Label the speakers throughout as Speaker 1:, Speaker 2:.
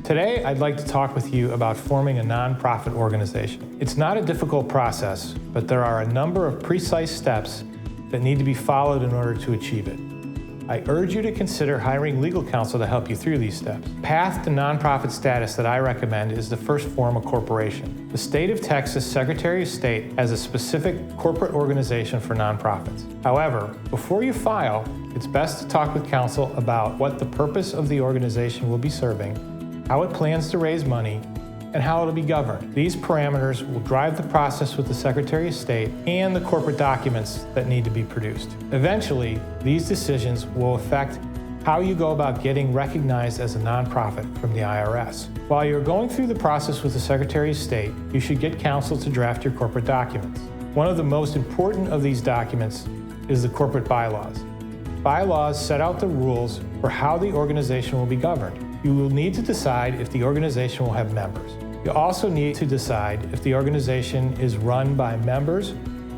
Speaker 1: Today, I'd like to talk with you about forming a nonprofit organization. It's not a difficult process, but there are a number of precise steps that need to be followed in order to achieve it. I urge you to consider hiring legal counsel to help you through these steps. The path to nonprofit status that I recommend is to first form a corporation. The state of Texas Secretary of State has a specific corporate organization for nonprofits. However, before you file, it's best to talk with counsel about what the purpose of the organization will be serving, how it plans to raise money, and how it'll be governed. These parameters will drive the process with the Secretary of State and the corporate documents that need to be produced. Eventually, these decisions will affect how you go about getting recognized as a nonprofit from the IRS. While you're going through the process with the Secretary of State, you should get counsel to draft your corporate documents. One of the most important of these documents is the corporate bylaws. Bylaws set out the rules for how the organization will be governed. You will need to decide if the organization will have members. You also need to decide if the organization is run by members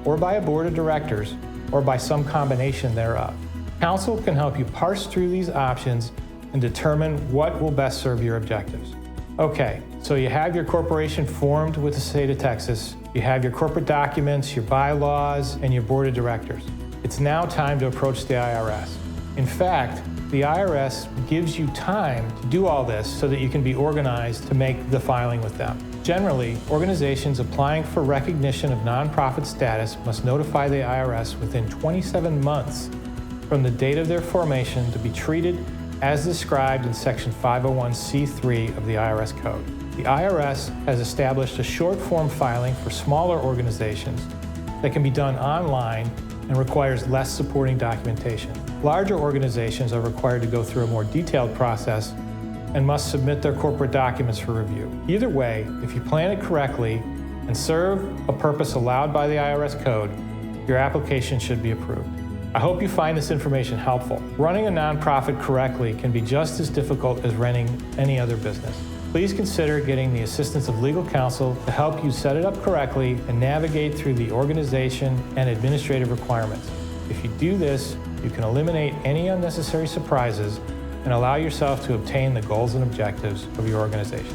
Speaker 1: or by a board of directors or by some combination thereof. Counsel can help you parse through these options and determine what will best serve your objectives. Okay, so you have your corporation formed with the state of Texas, you have your corporate documents, your bylaws, and your board of directors. It's now time to approach the IRS. In fact, the IRS gives you time to do all this so that you can be organized to make the filing with them. Generally, organizations applying for recognition of nonprofit status must notify the IRS within 27 months from the date of their formation to be treated as described in Section 501c3 of the IRS Code. The IRS has established a short form filing for smaller organizations that can be done online and requires less supporting documentation. Larger organizations are required to go through a more detailed process and must submit their corporate documents for review. Either way, if you plan it correctly and serve a purpose allowed by the IRS code, your application should be approved. I hope you find this information helpful. Running a nonprofit correctly can be just as difficult as running any other business. Please consider getting the assistance of legal counsel to help you set it up correctly and navigate through the organization and administrative requirements. If you do this, you can eliminate any unnecessary surprises and allow yourself to obtain the goals and objectives of your organization.